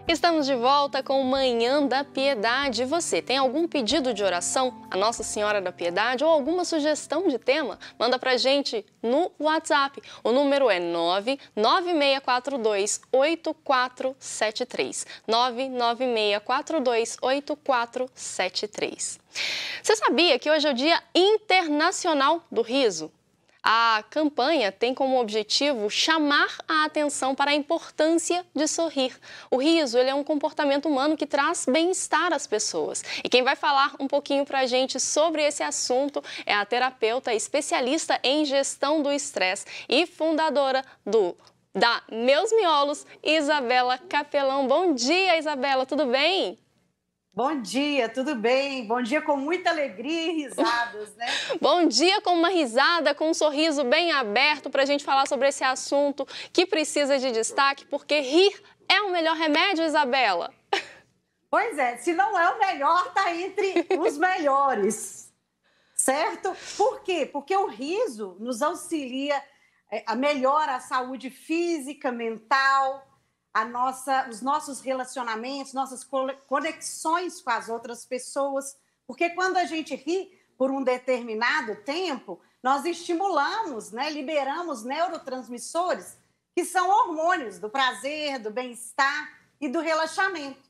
Estamos de volta com o Manhã da Piedade. E você tem algum pedido de oração a Nossa Senhora da Piedade ou alguma sugestão de tema? Manda pra gente no WhatsApp. O número é 996428473. 996428473. Você sabia que hoje é o Dia Internacional do Riso? A campanha tem como objetivo chamar a atenção para a importância de sorrir. O riso, ele é um comportamento humano que traz bem-estar às pessoas. E quem vai falar um pouquinho para a gente sobre esse assunto é a terapeuta especialista em gestão do estresse e fundadora da Meus Miolos, Isabela Capelão. Bom dia, Isabela, tudo bem? Bom dia, tudo bem? Bom dia com muita alegria e risadas, né? Bom dia com uma risada, com um sorriso bem aberto para a gente falar sobre esse assunto que precisa de destaque, porque rir é o melhor remédio, Isabela. Pois é, se não é o melhor, tá entre os melhores, certo? Por quê? Porque o riso nos auxilia a melhora a saúde física, mental, os nossos relacionamentos, nossas conexões com as outras pessoas, porque quando a gente ri por um determinado tempo, nós estimulamos, né, liberamos neurotransmissores, que são hormônios do prazer, do bem-estar e do relaxamento.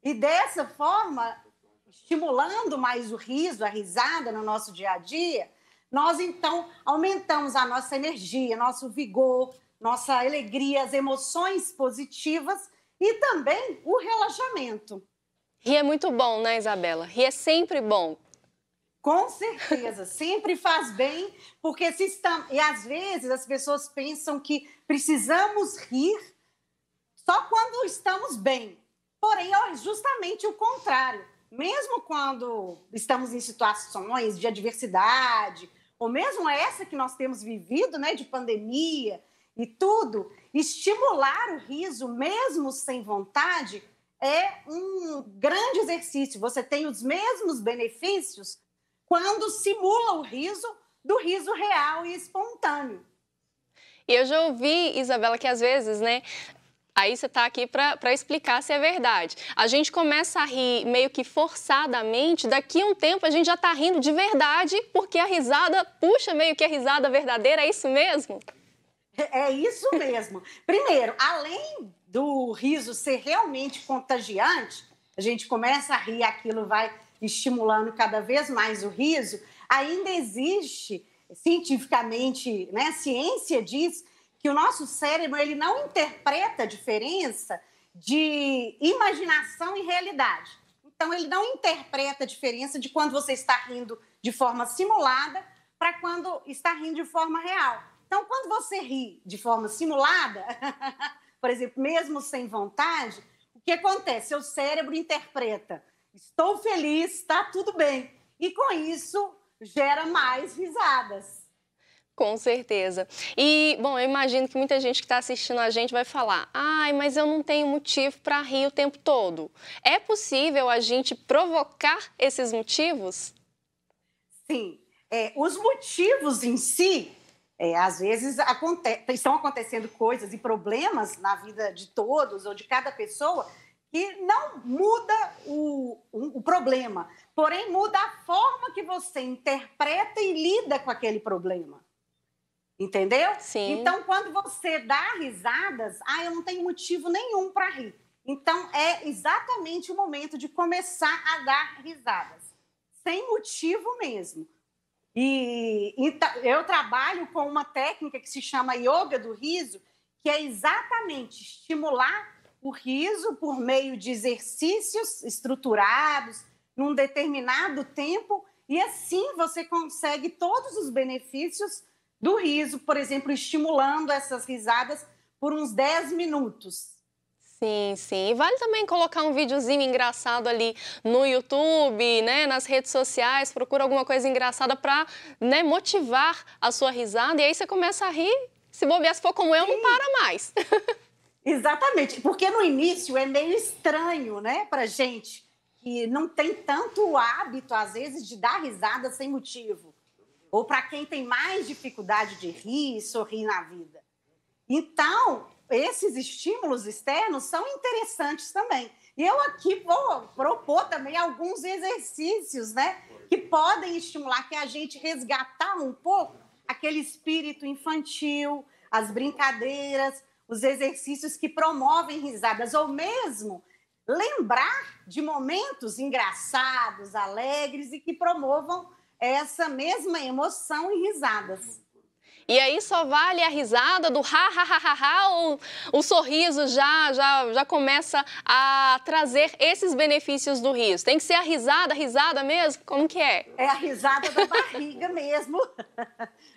E dessa forma, estimulando mais o riso, a risada no nosso dia a dia, nós então aumentamos a nossa energia, nosso vigor, nossa alegria, as emoções positivas e também o relaxamento. Rir é muito bom, né, Isabela? Rir é sempre bom. Com certeza, sempre faz bem, porque se estamos... E às vezes as pessoas pensam que precisamos rir só quando estamos bem. Porém, é justamente o contrário. Mesmo quando estamos em situações de adversidade, ou mesmo essa que nós temos vivido, né, de pandemia, e tudo, estimular o riso, mesmo sem vontade, é um grande exercício. Você tem os mesmos benefícios quando simula o riso do riso real e espontâneo. E eu já ouvi, Isabela, que às vezes, né, aí você está aqui para explicar se é verdade. A gente começa a rir meio que forçadamente, daqui a um tempo a gente já está rindo de verdade, porque a risada puxa meio que a risada verdadeira, é isso mesmo? É isso mesmo. Primeiro, além do riso ser realmente contagiante, a gente começa a rir, aquilo vai estimulando cada vez mais o riso, ainda existe, cientificamente, né, a ciência diz que o nosso cérebro ele não interpreta a diferença de imaginação e realidade. Então, ele não interpreta a diferença de quando você está rindo de forma simulada para quando está rindo de forma real. Então, quando você ri de forma simulada, por exemplo, mesmo sem vontade, o que acontece? Seu cérebro interpreta, estou feliz, está tudo bem. E com isso, gera mais risadas. Com certeza. E, bom, eu imagino que muita gente que está assistindo a gente vai falar: ai, mas eu não tenho motivo para rir o tempo todo. É possível a gente provocar esses motivos? Sim. Os motivos em si... às vezes estão acontecendo coisas e problemas na vida de todos ou de cada pessoa que não muda o problema, porém muda a forma que você interpreta e lida com aquele problema. Entendeu? Sim. Então, quando você dá risadas, eu não tenho motivo nenhum para rir. Então, é exatamente o momento de começar a dar risadas, sem motivo mesmo. E eu trabalho com uma técnica que se chama yoga do riso, que é exatamente estimular o riso por meio de exercícios estruturados, num determinado tempo, e assim você consegue todos os benefícios do riso, por exemplo, estimulando essas risadas por uns 10 minutos. Sim, sim. E vale também colocar um videozinho engraçado ali no YouTube, né, nas redes sociais, procura alguma coisa engraçada para, né, motivar a sua risada e aí você começa a rir. Se bobear, se for como eu, não para mais. Exatamente, porque no início é meio estranho, né, pra gente, que não tem tanto hábito, às vezes, de dar risada sem motivo. Ou para quem tem mais dificuldade de rir e sorrir na vida. Então, esses estímulos externos são interessantes também. E eu aqui vou propor também alguns exercícios, né, que podem estimular que a gente resgatar um pouco aquele espírito infantil, as brincadeiras, os exercícios que promovem risadas, ou mesmo lembrar de momentos engraçados, alegres e que promovam essa mesma emoção e risadas. E aí só vale a risada do ha, ha, ha, ha, ha, ou o sorriso já começa a trazer esses benefícios do riso? Tem que ser a risada mesmo? Como que é? É a risada da barriga mesmo.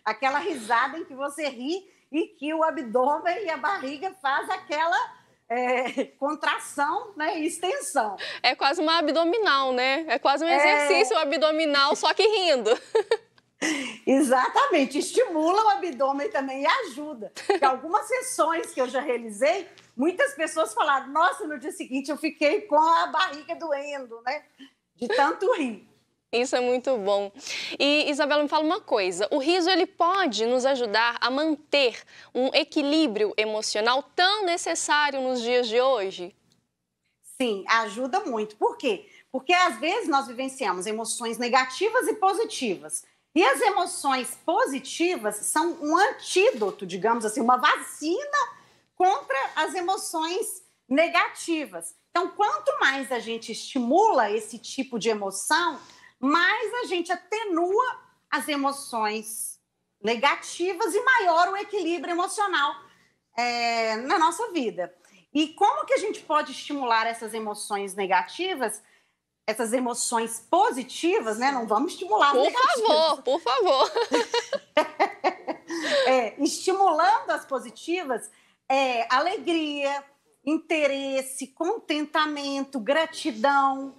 Aquela risada em que você ri e que o abdômen e a barriga faz aquela contração, né, e extensão. É quase uma abdominal, né? É quase um exercício abdominal, só que rindo. Exatamente, estimula o abdômen também e ajuda. Porque algumas sessões que eu já realizei, muitas pessoas falaram, nossa, no dia seguinte eu fiquei com a barriga doendo, né? De tanto rir. Isso é muito bom. E, Isabela, me fala uma coisa, o riso ele pode nos ajudar a manter um equilíbrio emocional tão necessário nos dias de hoje? Sim, ajuda muito. Por quê? Porque às vezes nós vivenciamos emoções negativas e positivas. E as emoções positivas são um antídoto, digamos assim, uma vacina contra as emoções negativas. Então, quanto mais a gente estimula esse tipo de emoção, mais a gente atenua as emoções negativas e maior o equilíbrio emocional na nossa vida. E como que a gente pode estimular essas emoções negativas? Essas emoções positivas, né? Não vamos estimular as negativas. Por favor. Estimulando as positivas, alegria, interesse, contentamento, gratidão.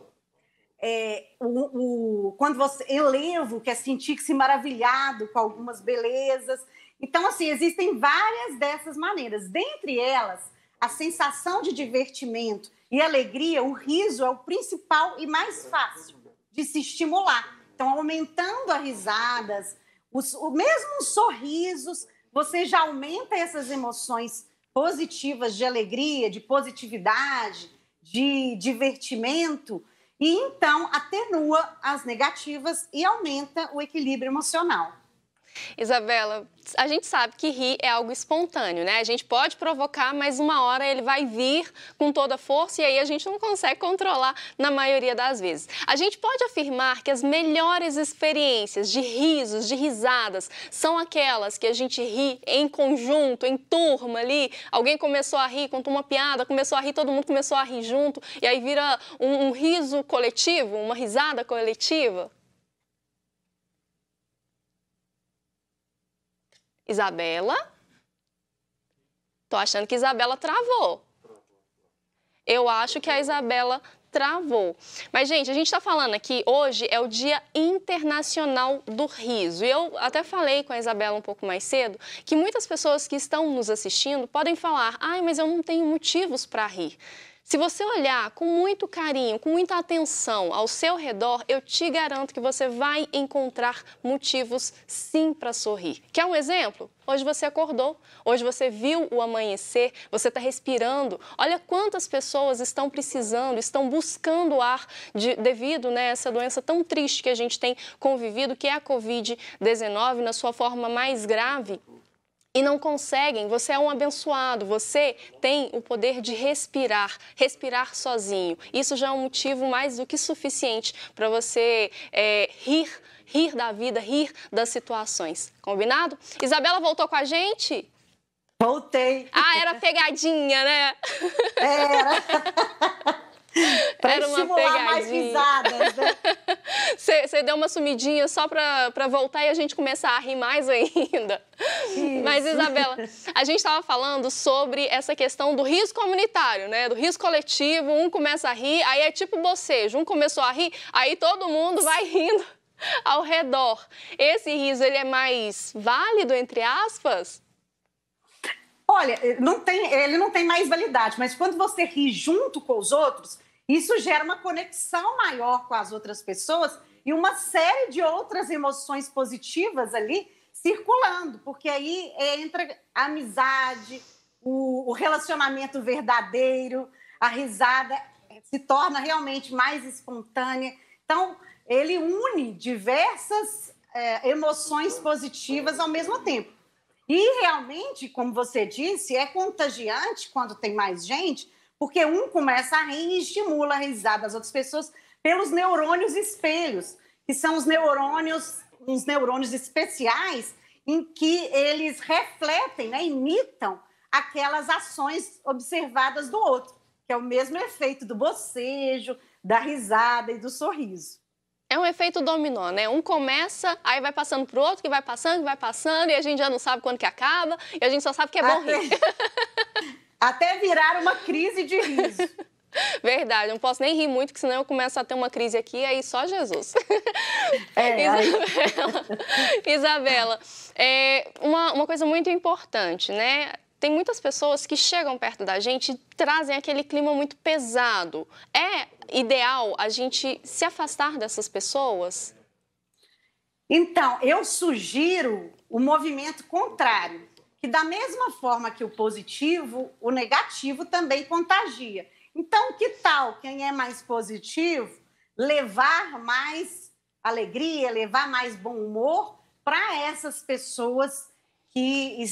Quando você elevo, que é sentir-se maravilhado com algumas belezas. Então, assim, existem várias dessas maneiras. Dentre elas, a sensação de divertimento e alegria, o riso é o principal e mais fácil de se estimular. Então, aumentando as risadas, mesmo os sorrisos, você já aumenta essas emoções positivas de alegria, de positividade, de divertimento, e então atenua as negativas e aumenta o equilíbrio emocional. Isabela, a gente sabe que rir é algo espontâneo, né? A gente pode provocar, mas uma hora ele vai vir com toda a força e aí a gente não consegue controlar na maioria das vezes. A gente pode afirmar que as melhores experiências de risos, de risadas, são aquelas que a gente ri em conjunto, em turma ali. Alguém começou a rir, contou uma piada, começou a rir, todo mundo começou a rir junto e aí vira um riso coletivo, uma risada coletiva. Isabela? Tô achando que Isabela travou. Eu acho que a Isabela travou. Mas, gente, a gente está falando aqui, hoje é o Dia Internacional do Riso. E eu até falei com a Isabela um pouco mais cedo que muitas pessoas que estão nos assistindo podem falar, ai, mas eu não tenho motivos para rir. Se você olhar com muito carinho, com muita atenção ao seu redor, eu te garanto que você vai encontrar motivos sim para sorrir. Quer um exemplo? Hoje você acordou, hoje você viu o amanhecer, você está respirando. Olha quantas pessoas estão precisando, estão buscando ar devido a essa doença tão triste que a gente tem convivido, que é a Covid-19, na sua forma mais grave. E não conseguem, você é um abençoado, você tem o poder de respirar sozinho. Isso já é um motivo mais do que suficiente para você rir da vida, rir das situações. Combinado? Isabela voltou com a gente? Voltei. Ah, era pegadinha, né? Era. Para estimular mais risadas, né? Você deu uma sumidinha só para voltar e a gente começar a rir mais ainda. Isso. Mas, Isabela, a gente estava falando sobre essa questão do riso comunitário, né? Do riso coletivo, um começa a rir, aí é tipo bocejo, um começou a rir, aí todo mundo vai rindo ao redor. Esse riso, ele é mais válido, entre aspas? Olha, ele não tem mais validade, mas quando você ri junto com os outros, isso gera uma conexão maior com as outras pessoas e uma série de outras emoções positivas ali circulando, porque aí entra amizade, o relacionamento verdadeiro, a risada se torna realmente mais espontânea. Então, ele une diversas emoções positivas ao mesmo tempo. E realmente, como você disse, é contagiante quando tem mais gente, porque um começa a rir e estimula a risada das outras pessoas pelos neurônios espelhos, que são os uns neurônios especiais em que eles refletem, né, imitam aquelas ações observadas do outro, que é o mesmo efeito do bocejo, da risada e do sorriso. É um efeito dominó, né? Um começa, aí vai passando pro outro, que vai passando, e a gente já não sabe quando que acaba, e a gente só sabe que é bom rir. Até virar uma crise de riso. Verdade, não posso nem rir muito, porque senão eu começo a ter uma crise aqui, e aí só Jesus. Isabela, uma coisa muito importante, né? Tem muitas pessoas que chegam perto da gente e trazem aquele clima muito pesado. É ideal a gente se afastar dessas pessoas? Então, eu sugiro o movimento contrário, que da mesma forma que o positivo, o negativo também contagia. Então, que tal quem é mais positivo levar mais alegria, levar mais bom humor para essas pessoas que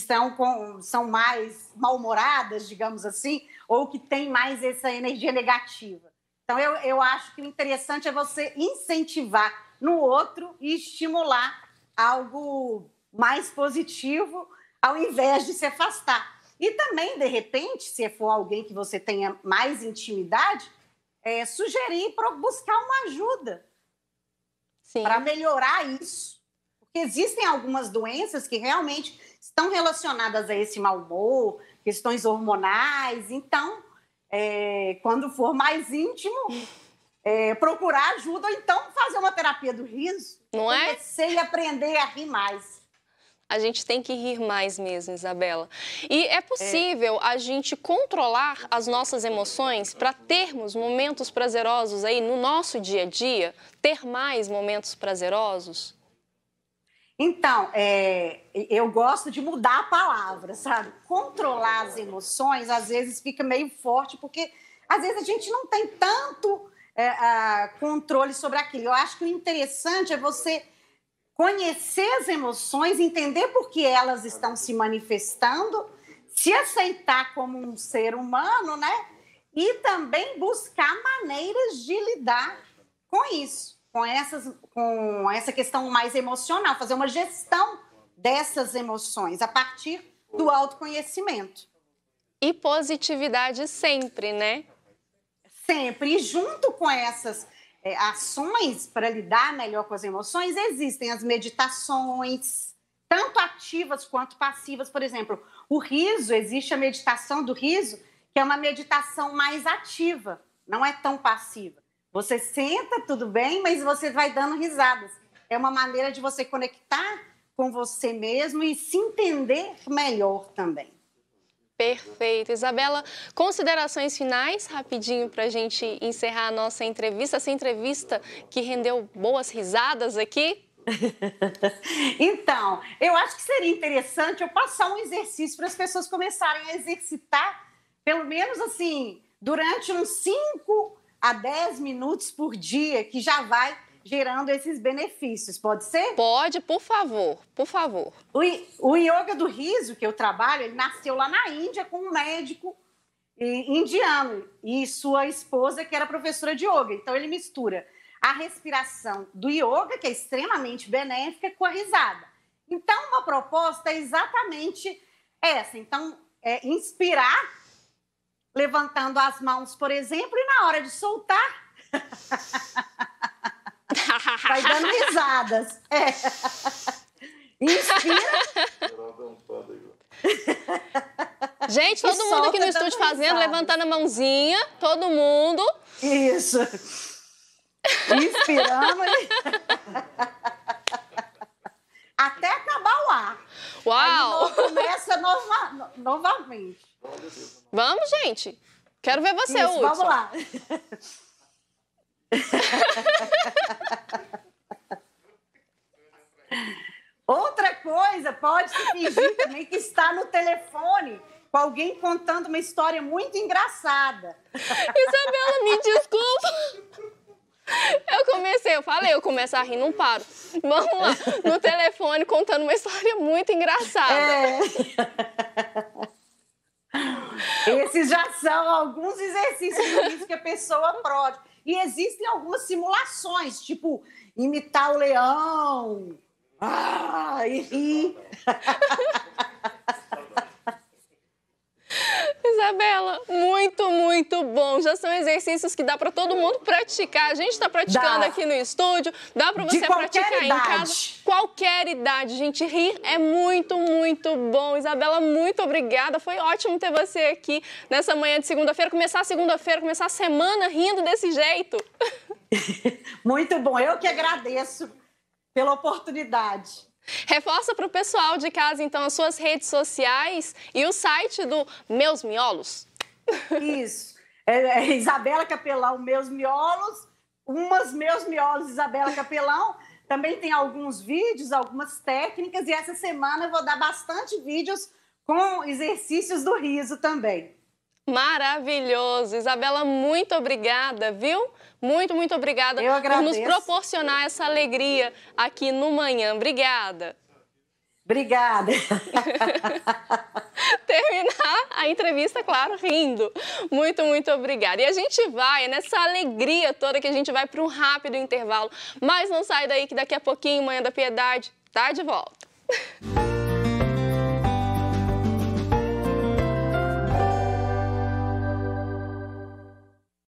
são mais mal-humoradas, digamos assim, ou que têm mais essa energia negativa. Então, eu acho que o interessante é você incentivar no outro e estimular algo mais positivo, ao invés de se afastar. E também, de repente, se for alguém que você tenha mais intimidade, sugerir para buscar uma ajuda para melhorar isso. Porque existem algumas doenças que realmente estão relacionadas a esse mau humor, questões hormonais. Então, quando for mais íntimo, procurar ajuda ou então fazer uma terapia do riso. Não é? Conhecer e aprender a rir mais. A gente tem que rir mais mesmo, Isabela. E é possível a gente controlar as nossas emoções para termos momentos prazerosos aí no nosso dia a dia? Ter mais momentos prazerosos? Então, eu gosto de mudar a palavra, sabe? Controlar as emoções, às vezes, fica meio forte, porque às vezes a gente não tem tanto controle sobre aquilo. Eu acho que o interessante é você conhecer as emoções, entender por que elas estão se manifestando, se aceitar como um ser humano, né? E também buscar maneiras de lidar com isso, com essa questão mais emocional, fazer uma gestão dessas emoções a partir do autoconhecimento. E positividade sempre, né? Sempre. E junto com essas ações para lidar melhor com as emoções, existem as meditações, tanto ativas quanto passivas. Por exemplo, o riso, existe a meditação do riso, que é uma meditação mais ativa, não é tão passiva. Você senta, tudo bem, mas você vai dando risadas. É uma maneira de você conectar com você mesmo e se entender melhor também. Perfeito. Isabela, considerações finais, rapidinho, para a gente encerrar a nossa entrevista. Essa entrevista que rendeu boas risadas aqui. Então, eu acho que seria interessante eu passar um exercício para as pessoas começarem a exercitar, pelo menos assim, durante uns 5 a 10 minutos por dia, que já vai gerando esses benefícios. Pode ser? Pode, por favor, por favor. O yoga do riso, que eu trabalho, ele nasceu lá na Índia com um médico indiano e sua esposa, que era professora de yoga. Então, ele mistura a respiração do yoga, que é extremamente benéfica, com a risada. Então, uma proposta é exatamente essa. Então, inspirar, levantando as mãos, por exemplo, e na hora de soltar... vai dando risadas. Inspira. Gente, todo mundo aqui no estúdio fazendo, levantando a mãozinha. Todo mundo. Isso. Inspirando. Até acabar o ar. Uau! Aí começa novamente. Vamos, gente. Quero ver você, Hudson. Vamos lá. Outra coisa, pode se fingir também que está no telefone com alguém contando uma história muito engraçada. Isabela, me desculpa. Eu começo a rir, não paro. Vamos lá, no telefone, contando uma história muito engraçada. Esses já são alguns exercícios que a pessoa pode. E existem algumas simulações, tipo imitar o leão. E rir. Isabela, muito, muito bom. Já são exercícios que dá para todo mundo praticar. A gente está praticando aqui no estúdio, dá para você praticar em casa. Qualquer idade, gente. Rir é muito, muito bom. Isabela, muito obrigada. Foi ótimo ter você aqui nessa manhã de segunda-feira. Começar a segunda-feira, começar a semana rindo desse jeito. Muito bom. Eu que agradeço pela oportunidade. Reforça para o pessoal de casa, então, as suas redes sociais e o site do Meus Miolos. Isso. Isabela Capelão, Meus Miolos. Meus Miolos, Isabela Capelão. Também tem alguns vídeos, algumas técnicas. E essa semana eu vou dar bastante vídeos com exercícios do riso também. Maravilhoso. Isabela, muito obrigada, viu? Muito, muito obrigada por nos proporcionar essa alegria aqui no Manhã. Obrigada. Obrigada. Terminar a entrevista, claro, rindo. Muito, muito obrigada. E a gente vai, nessa alegria toda, que a gente vai para um rápido intervalo. Mas não sai daí que daqui a pouquinho, Manhã da Piedade tá de volta.